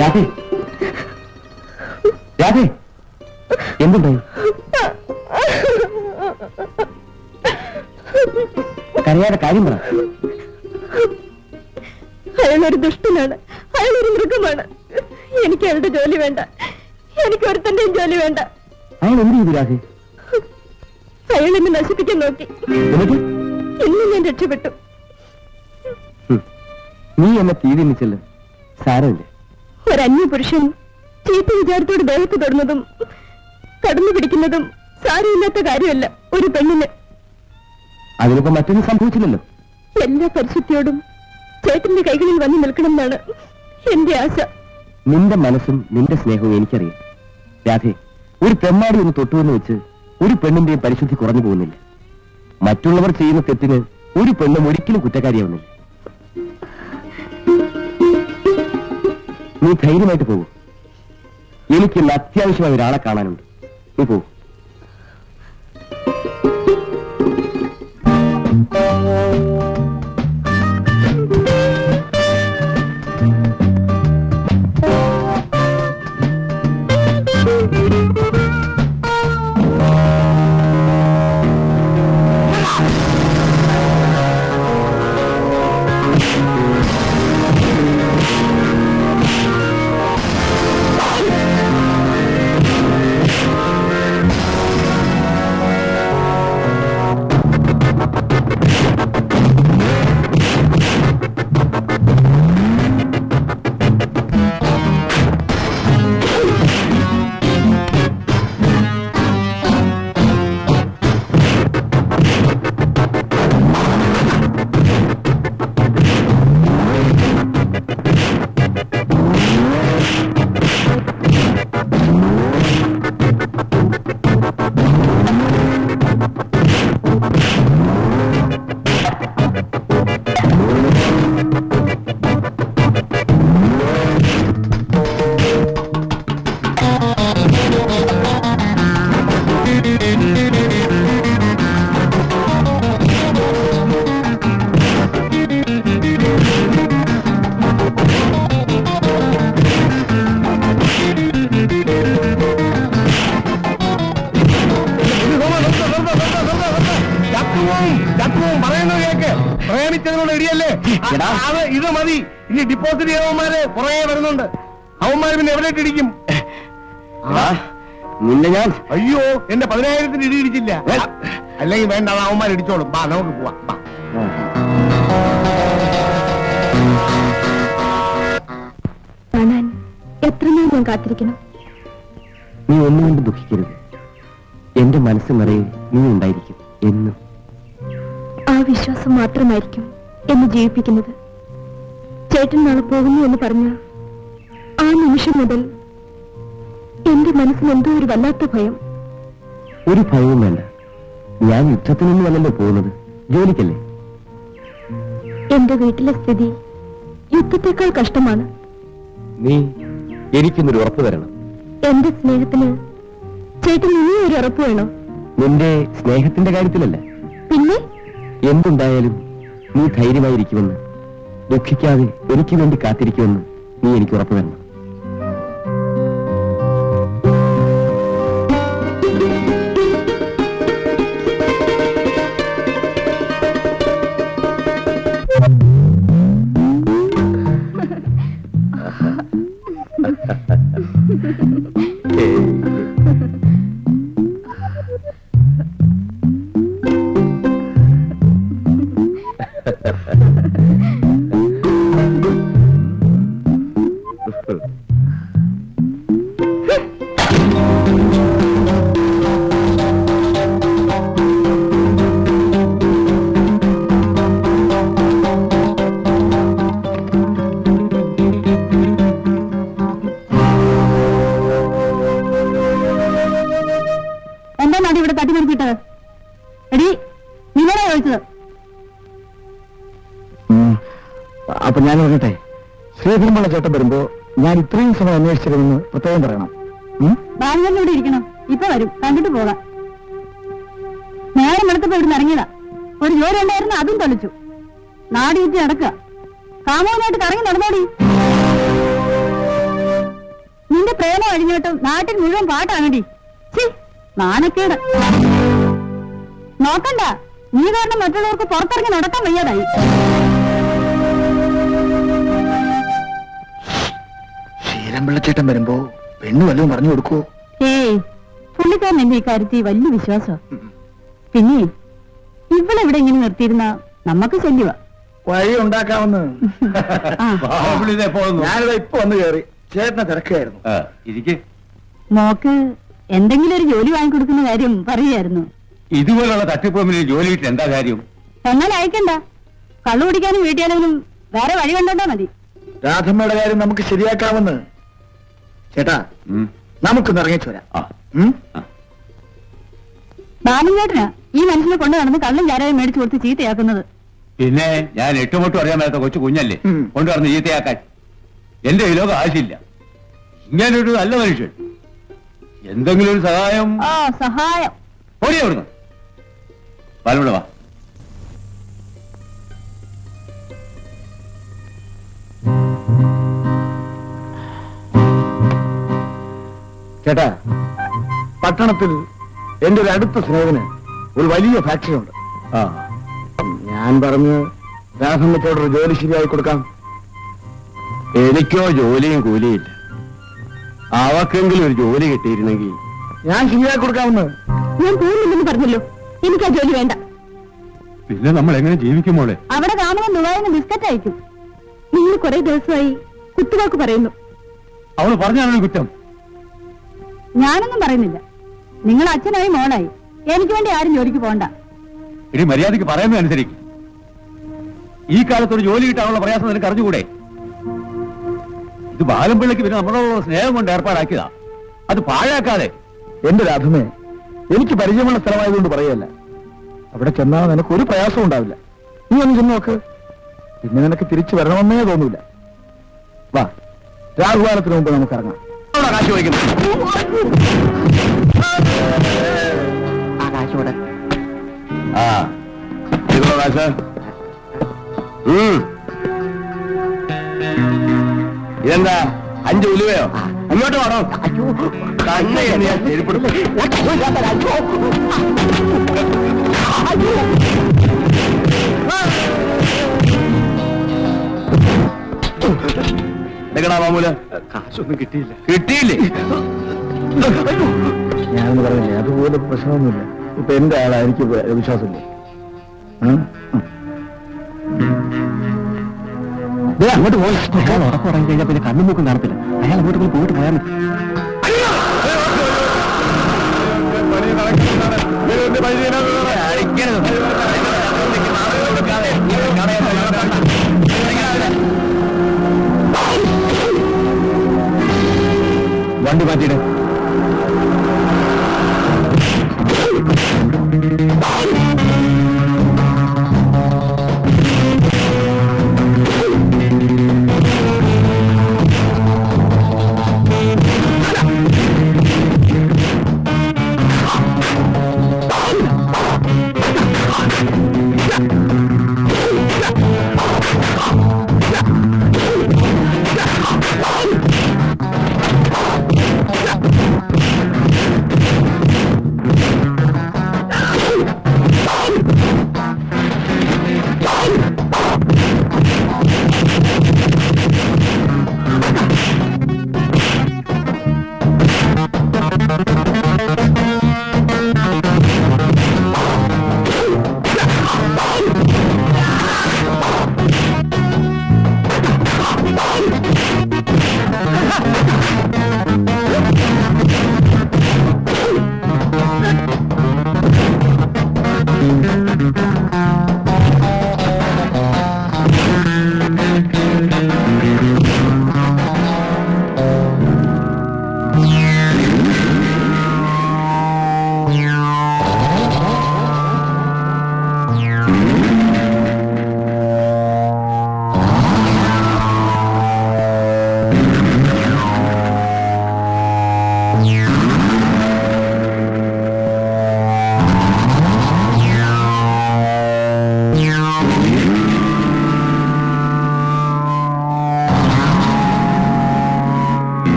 രാധേ, രാധേ, എന്തുണ്ടായി? കരയാതെ കാര്യം പറ. അയാളൊരു ദുഷ്ടനാണ്, അയാളൊരു മൃഗമാണ്. എനിക്ക് അയാളുടെ ജോലി വേണ്ട, എനിക്ക് ഒരുത്തന്റെയും ജോലി വേണ്ട. അയാൾ എന്ത് ചെയ്തു രാധേ? അയാൾ എന്നെ നശിപ്പിക്കാൻ നോക്കി. ഇന്ന് ഞാൻ രക്ഷപ്പെട്ടു. നീ എന്നെ തീരുന്നിച്ചല്ലോ, സാരമില്ല. ഒരന്യ പുരുഷൻ ചീത്ത വിചാരത്തോട് ദേഹത്ത് തൊടുന്നതും കടന്നു പിടിക്കുന്നതും സാരമില്ലാത്ത കാര്യമല്ല ഒരു പെണ്ണിന്. അതിനിപ്പോ മറ്റൊന്നും സംഭവിച്ചില്ലല്ലോ. എല്ലാ പരിശുദ്ധിയോടും ചേട്ടന്റെ കൈകളിൽ വന്ന് നിൽക്കണം എന്നാണ് എന്റെ ആശ. നിന്റെ മനസ്സും നിന്റെ സ്നേഹവും എനിക്കറിയാം രാധേ. ഒരു പെണ്ണാടി ഒന്ന് തൊട്ടുവെന്ന് വെച്ച് ഒരു പെണ്ണിന്റെയും പരിശുദ്ധി കുറഞ്ഞു പോകുന്നില്ല. മറ്റുള്ളവർ ചെയ്യുന്ന തെറ്റിന് ഒരു പെണ്ണും ഒരിക്കലും കുറ്റക്കാരിയാവുന്നില്ല. നീ ധൈര്യമായിട്ട് പോകൂ. എനിക്കിന്ന് അത്യാവശ്യമായ ഒരാളെ കാണാനുണ്ട്. നീ പോ. പ്രേമിച്ചതിനുള്ള ഇടിയല്ലേ ഇത് മതി. ഇനി ഡിപ്പോസിറ്റ് ചെയ്തവന്മാര് കുറെ വരുന്നുണ്ട്. അവന്മാര് പിന്നെ എവിടെ ഇടിക്കും? നിന്നെ ഞാൻ അയ്യോ, എന്റെ 10,000 ഇടി ഇടിച്ചില്ല. അല്ലെങ്കിൽ വേണ്ട, അവന്മാർ ഇടിച്ചോളും. ബാ, നമുക്ക് പോവാം. കാണാൻ എത്ര നേരം ഞാൻ കാത്തിരിക്കണം? നീ ഒന്നുകൊണ്ട് ദുഃഖിക്കരുത്. എന്റെ മനസ്സ് നിറയെ നീ ഉണ്ടായിരിക്കും എന്നും. ആ വിശ്വാസം മാത്രമായിരിക്കും എന്നെ ജീവിപ്പിക്കുന്നത്. ചേട്ടൻ നാളെ പോകുന്നു എന്ന് പറഞ്ഞ ആ നിമിഷം മുതൽ എന്റെ മനസ്സിന് എന്തോ ഒരു വല്ലാത്ത ഭയം. ഒരു ഭയവും വേണ്ട. ഞാൻ യുദ്ധത്തിനൊന്നും അല്ലല്ലോ പോകുന്നത്, ജോലിക്കല്ലേ. എന്റെ വീട്ടിലെ സ്ഥിതി യുദ്ധത്തെക്കാൾ കഷ്ടമാണ്. നീ എനിക്കൊന്നൊരു ഉറപ്പ് തരണം. എന്റെ സ്നേഹത്തിന് ചേട്ടൻ ഇനിയും ഒരു ഉറപ്പ് വേണോ? നിന്റെ സ്നേഹത്തിന്റെ കാര്യത്തിലല്ല, പിന്നെ എന്തുണ്ടായാലും നീ ധൈര്യമായിരിക്കുമെന്ന്, ദുഃഖിക്കാതെ എനിക്ക് വേണ്ടി കാത്തിരിക്കുമെന്ന് നീ എനിക്ക് ഉറപ്പ് തരണം. എന്താണ് ഇവിടെ തട്ടിമറിപ്പിട്ടത്? എടി, നിങ്ങളെ ചോദിച്ചത്. അപ്പൊ ഞാൻ പറയട്ടെ, ശ്രീധരമുള്ള ചേട്ടൻ വരുമ്പോ ഞാൻ ഇത്രയും സമയം അന്വേഷിച്ചിരുന്നെന്ന് പ്രത്യേകം പറയണം. ബാലനോട് ഇരിക്കണം, ഇപ്പൊ വരും, കണ്ടിട്ട് പോകാം. കേട്ടപ്പോ ഇവിടെ ഇറങ്ങിയതാ. ഒരു ജോലി ഉണ്ടായിരുന്നു, അതും തൊളിച്ചു. നാടി ചുറ്റി നടക്കുക. കാമോനായിട്ട് കറങ്ങി നടന്നോടി. നിന്റെ പ്രേമം അഴിഞ്ഞോട്ടും നാട്ടിൽ മുഴുവൻ പാട്ടാണടി. നാണക്കേട്. നോക്കണ്ട, നീ കാരണം മറ്റുള്ളവർക്ക് പുറത്തിറങ്ങി നടക്കാൻ വയ്യാതായി. ശ്രീരമ്പിള്ളച്ചേട്ടൻ വരുമ്പോ പെണ്ണു വല്ലതും പറഞ്ഞു കൊടുക്കുവോ? ഏയ്, പുള്ളിക്കാരൻ എന്റെ ഇക്കാര്യത്തിൽ വലിയ വിശ്വാസം. പിന്നെ ഇവളെവിടെ ഇങ്ങനെ നിർത്തിയിരുന്ന നമുക്ക് ശല്യവാ. വഴി ഉണ്ടാക്കാമെന്ന്. ഞാനിതാ ഇപ്പൊ വന്ന് കയറി. ചേട്ടനെ തിരക്കായിരുന്നു. മോക്ക് എന്തെങ്കിലും ഒരു ജോലി വാങ്ങിക്കൊടുക്കുന്ന കാര്യം പറയായിരുന്നു. ഇതുപോലുള്ള തട്ടിപ്പുറമിൽ ജോലി കിട്ടി എന്താ കാര്യം? എന്നാൽ അയക്കണ്ട. കള്ളു കുടിക്കാനും വീട്ടിയാലും വേറെ വഴി കണ്ടോണ്ടാ മതി. രാധമ്മയുടെ കാര്യം നമുക്ക് ശരിയാക്കാമെന്ന്. ചേട്ടാ, നമുക്കൊന്ന് ഇറങ്ങിച്ചു വരാം. ബാലൻചേട്ടനാ ഈ മനുഷ്യനെ കൊണ്ട് നടന്ന് കള്ളും ചാരായം മേടിച്ചു കൊടുത്ത് ചീത്തയാക്കുന്നത്. പിന്നെ ഞാൻ എട്ടുമൊട്ടും അറിയാൻ മേലാത്ത കൊച്ചു കുഞ്ഞല്ലേ കൊണ്ടു നടന്ന് ചീത്തയാക്കാൻ. എന്റെ ഈ ലോകം ആവശ്യമില്ല. ഇങ്ങനൊരു നല്ല മനുഷ്യൻ. എന്തെങ്കിലും ഒരു സഹായം. സഹായം ഓടി അവിടുന്ന്. പാലൂടെ വാ. ചേട്ടാ, പട്ടണത്തിൽ എന്റെ ഒരു അടുത്ത സ്നേഹിതന് ഒരു വലിയ ഫാക്ടറി ഉണ്ട്. ഞാൻ പറഞ്ഞ് രാധമ്മത്തോടൊരു ജോലി ശരിയായി കൊടുക്കാം. എനിക്കോ ജോലിയും കൂലിയില്ല. അവക്കെങ്കിലും ഒരു ജോലി കിട്ടിയിരുന്നെങ്കിൽ ഞാൻ ശരിയായി കൊടുക്കാമെന്ന്. ഞാൻ പോകുന്നില്ലെന്ന് പറഞ്ഞല്ലോ. എനിക്ക് ആ ജോലി വേണ്ട. പിന്നെ നമ്മൾ എങ്ങനെ ജീവിക്കുമോളെ? അവിടെ കാണുമ്പോൾ ദുബായിന്ന് ബിസ്ക്കറ്റ് അയക്കും. നിങ്ങൾ കുറെ ദിവസമായി കുത്തുവാക്ക് പറയുന്നു. അവള് പറഞ്ഞാണ് കുറ്റം. ഞാനൊന്നും പറയുന്നില്ല. നിങ്ങൾ അച്ഛനായി മോളായി. എനിക്ക് വേണ്ടി ആരും ജോലിക്ക് പോകണ്ട. ഇനി മര്യാദയ്ക്ക് പറയുന്നത് അനുസരിക്കും. ഈ കാലത്തൊരു ജോലി കിട്ടാനുള്ള പ്രയാസം നിനക്ക് അറിഞ്ഞുകൂടെ? ഇത് ബാലംപിള്ളക്ക് പിന്നെ നമ്മളോടുള്ള സ്നേഹം കൊണ്ട് ഏർപ്പാടാക്കിയതാ. അത് പാഴാക്കാതെ. എന്റെ രാധമേ, എനിക്ക് പരിചയമുള്ള സ്ഥലമായതുകൊണ്ട് പറയല്ല. അവിടെ ചെന്നാൽ നിനക്ക് ഒരു പ്രയാസവും ഉണ്ടാവില്ല. നീ ഒന്ന് ചെന്ന് നോക്ക്. പിന്നെ നിനക്ക് തിരിച്ചു വരണമെന്നേ തോന്നൂല. വാ, രാഹുകാലത്തിന് മുമ്പ് നമുക്ക് ഇറങ്ങാം. കാശ് വയ്ക്കുന്നു. ഇതെന്താ 5 ഉലുവയോ? അങ്ങോട്ട് വേണോ? മാമൂല കാശൊന്നും കിട്ടിയില്ല. കിട്ടിയില്ലേ? ഞാനൊന്ന് പറഞ്ഞില്ലേ, അതുപോലെ പ്രശ്നമൊന്നുമില്ല. ഇപ്പൊ എന്റെ ആളാ, എനിക്ക് വിശ്വാസമില്ല. അങ്ങോട്ട് പോയി. അയാൾ ഉറപ്പ് പറഞ്ഞു കഴിഞ്ഞാൽ പിന്നെ കണ്ണും മൂക്കും കാണത്തില്ല. അയാൾ അങ്ങോട്ട് പോയിട്ട് പോയാൽ മതി. വണ്ടി മാറ്റിയിട്.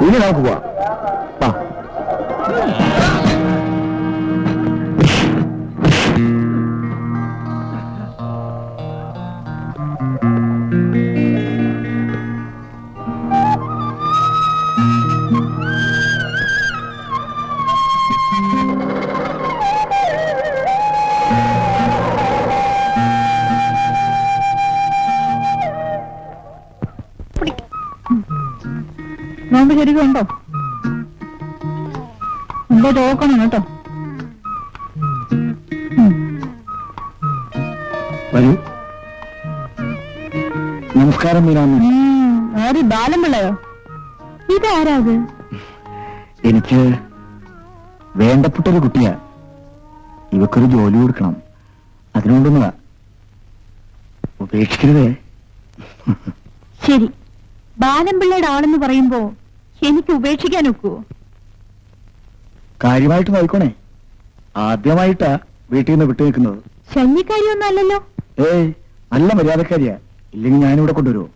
ഇനി നമുക്ക് പോവാം. വാ. നോമ്പ് ശരിക്കും ഉണ്ടോ? എന്തോ ചോക്കണം കേട്ടോ. വരൂ. നമസ്കാരം മീനാമ്മ. ആര് ബാലം പിള്ളയോ? ഇതാരാ അത്? എനിക്ക് വേണ്ടപ്പെട്ടൊരു കുട്ടിയാ. ഇവക്കൊരു ജോലി കൊടുക്കണം. അതിനുകൊണ്ടൊന്നുവാ. ഉപേക്ഷിക്കരുതേ. ശരി, ബാലംപിള്ളയുടെ ആളെന്ന് പറയുമ്പോ എനിക്ക് ഉപേക്ഷിക്കാൻ ഒക്കുവോ? കാര്യമായിട്ട് നോക്കണേ. ആദ്യമായിട്ടാ വീട്ടിൽ നിന്ന് വിട്ടു നിൽക്കുന്നത്. ശല്യക്കാരിയൊന്നും അല്ലല്ലോ. ഏയ്, നല്ല മര്യാദക്കാരിയാ. ഇല്ലെങ്കിൽ ഞാനിവിടെ കൊണ്ടുവരുമോ?